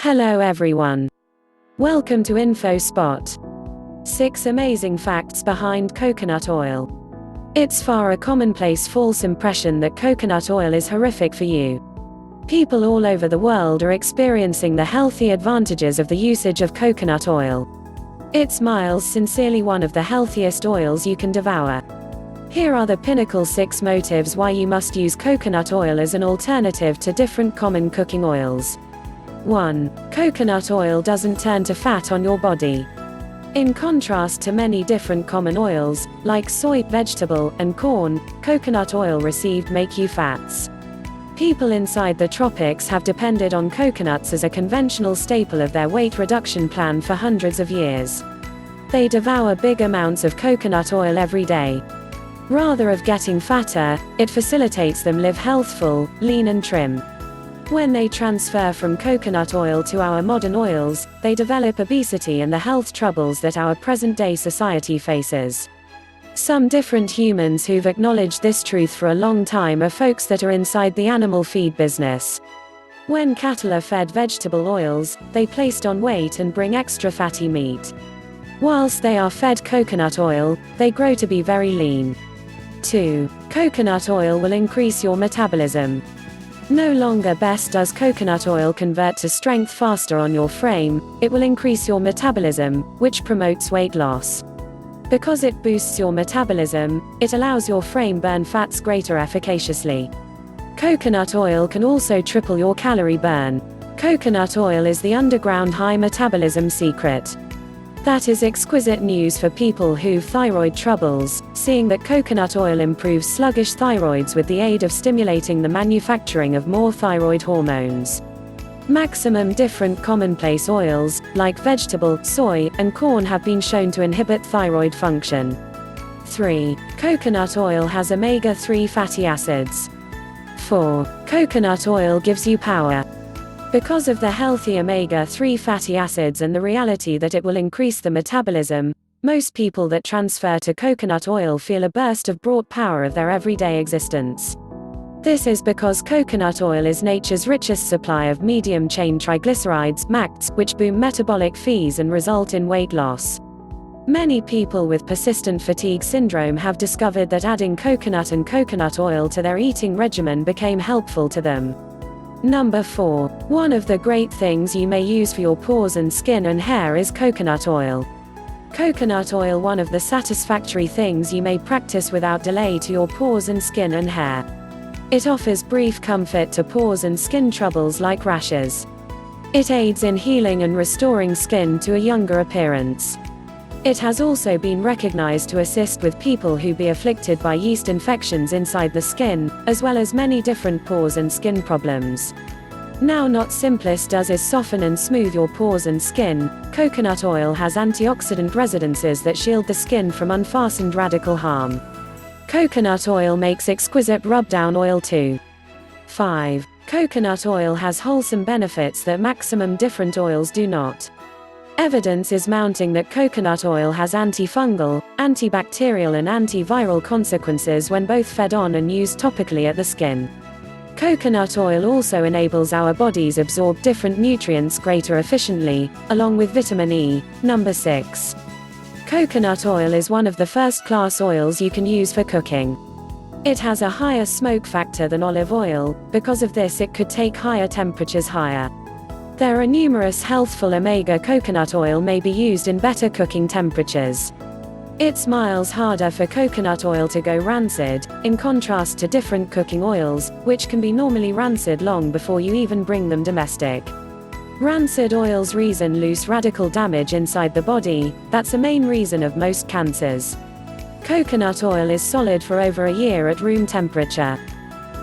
Hello everyone. Welcome to InfoSpot. 6 amazing facts behind coconut oil. It's far a commonplace false impression that coconut oil is horrific for you. People all over the world are experiencing the healthy advantages of the usage of coconut oil. It's miles sincerely one of the healthiest oils you can devour. Here are the pinnacle 6 motives why you must use coconut oil as an alternative to different common cooking oils. 1. Coconut oil doesn't turn to fat on your body. In contrast to many different common oils, like soy, vegetable, and corn, coconut oil received make you fats. People inside the tropics have depended on coconuts as a conventional staple of their weight reduction plan for hundreds of years. They devour big amounts of coconut oil every day. Rather of getting fatter, it facilitates them live healthful, lean and trim. When they transfer from coconut oil to our modern oils, they develop obesity and the health troubles that our present-day society faces. Some different humans who've acknowledged this truth for a long time are folks that are inside the animal feed business. When cattle are fed vegetable oils, they placed on weight and bring extra fatty meat. Whilst they are fed coconut oil, they grow to be very lean. 2. Coconut oil will increase your metabolism. No longer best does coconut oil convert to strength faster on your frame, it will increase your metabolism, which promotes weight loss. Because it boosts your metabolism, it allows your frame burn fats greater efficaciously. Coconut oil can also triple your calorie burn. Coconut oil is the underground high metabolism secret. That is exquisite news for people who've thyroid troubles, seeing that coconut oil improves sluggish thyroids with the aid of stimulating the manufacturing of more thyroid hormones. Maximum different commonplace oils, like vegetable, soy, and corn have been shown to inhibit thyroid function. 3. Coconut oil has omega-3 fatty acids. 4. Coconut oil gives you power. Because of the healthy omega-3 fatty acids and the reality that it will increase the metabolism, most people that transfer to coconut oil feel a burst of broad power of their everyday existence. This is because coconut oil is nature's richest supply of medium-chain triglycerides, MACTs, which boom metabolic fees and result in weight loss. Many people with persistent fatigue syndrome have discovered that adding coconut and coconut oil to their eating regimen became helpful to them. Number 4. One of the great things you may use for your pores and skin and hair is coconut oil. Coconut oil, one of the satisfactory things you may practice without delay to your pores and skin and hair. It offers brief comfort to pores and skin troubles like rashes. It aids in healing and restoring skin to a younger appearance. It has also been recognized to assist with people who be afflicted by yeast infections inside the skin, as well as many different pores and skin problems. Now, not simplest does is soften and smooth your pores and skin. Coconut oil has antioxidant residences that shield the skin from unfastened radical harm. Coconut oil makes exquisite rubdown oil too. 5. Coconut oil has wholesome benefits that maximum different oils do not. Evidence is mounting that coconut oil has anti-fungal, anti-bacterial and anti-viral consequences when both fed on and used topically at the skin. Coconut oil also enables our bodies absorb different nutrients greater efficiently, along with vitamin E. Number 6. Coconut oil is one of the first-class oils you can use for cooking. It has a higher smoke factor than olive oil, because of this it could take higher temperatures higher. There are numerous healthful omega coconut oil may be used in better cooking temperatures. It's miles harder for coconut oil to go rancid, in contrast to different cooking oils, which can be normally rancid long before you even bring them domestic. Rancid oils reason loose radical damage inside the body, that's a main reason of most cancers. Coconut oil is solid for over a year at room temperature.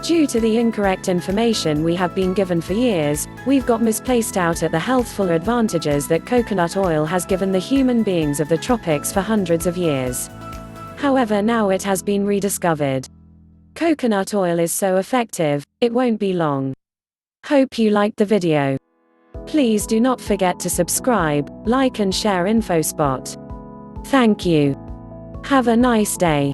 Due to the incorrect information we have been given for years, we've got misplaced out at the healthful advantages that coconut oil has given the human beings of the tropics for hundreds of years. However, now it has been rediscovered. Coconut oil is so effective, it won't be long. Hope you liked the video. Please do not forget to subscribe, like and share InfoSpot. Thank you. Have a nice day.